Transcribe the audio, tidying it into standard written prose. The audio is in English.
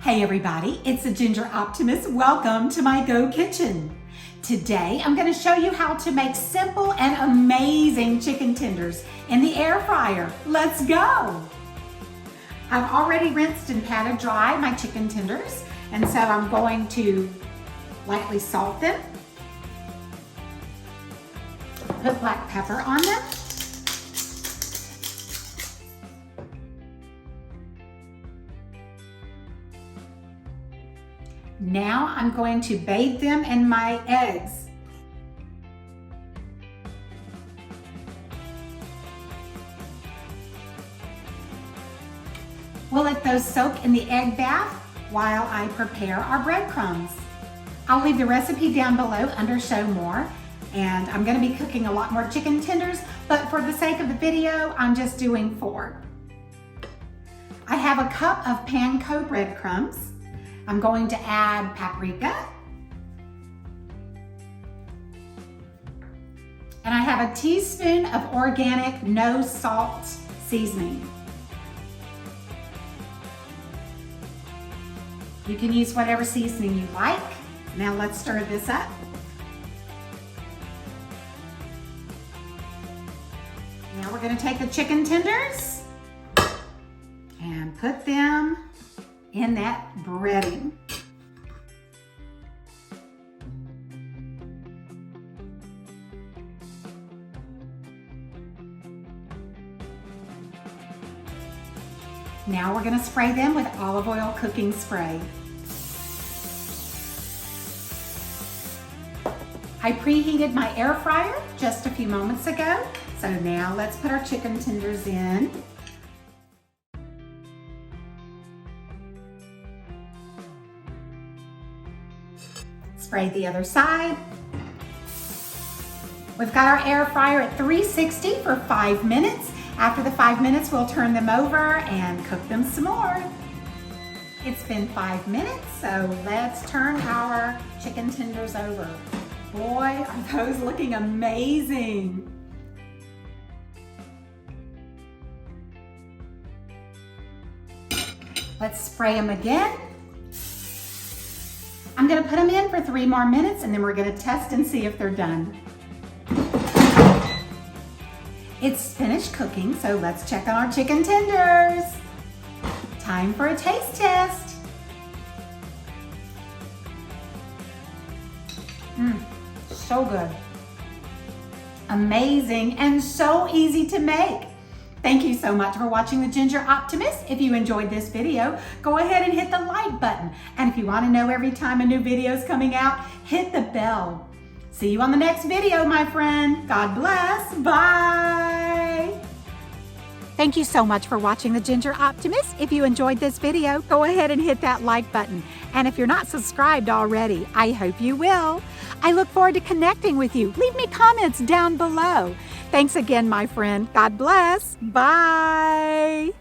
Hey everybody, it's the Ginger Optimist. Welcome to my Go Kitchen. Today I'm going to show you how to make simple and amazing chicken tenders in the air fryer. Let's go! I've already rinsed and patted dry my chicken tenders, and so I'm going to lightly salt them, put black pepper on them, now I'm going to bathe them in my eggs. We'll let those soak in the egg bath while I prepare our breadcrumbs. I'll leave the recipe down below under Show More, and I'm going to be cooking a lot more chicken tenders, but for the sake of the video, I'm just doing 4. I have a cup of panko breadcrumbs. I'm going to add paprika, and I have a teaspoon of organic no salt seasoning. You can use whatever seasoning you like. Now let's stir this up. Now we're going to take the chicken tenders and put them in that breading. Now we're going to spray them with olive oil cooking spray. I preheated my air fryer just a few moments ago, so now let's put our chicken tenders in. Spray the other side. We've got our air fryer at 360 for 5 minutes. After the 5 minutes, we'll turn them over and cook them some more. It's been 5 minutes, so let's turn our chicken tenders over. Boy, are those looking amazing. Let's spray them again. I'm going to put them in for 3 more minutes, and then we're going to test and see if they're done. It's finished cooking, so let's check on our chicken tenders. Time for a taste test. So good. Amazing and so easy to make. Thank you so much for watching the Ginger Optimist. If you enjoyed this video, go ahead and hit the like button. And if you want to know every time a new video is coming out, hit the bell. See you on the next video, my friend. God bless. Bye. Thank you so much for watching the Ginger Optimist. If you enjoyed this video, go ahead and hit that like button. And if you're not subscribed already, I hope you will. I look forward to connecting with you. Leave me comments down below. Thanks again, my friend. God bless. Bye.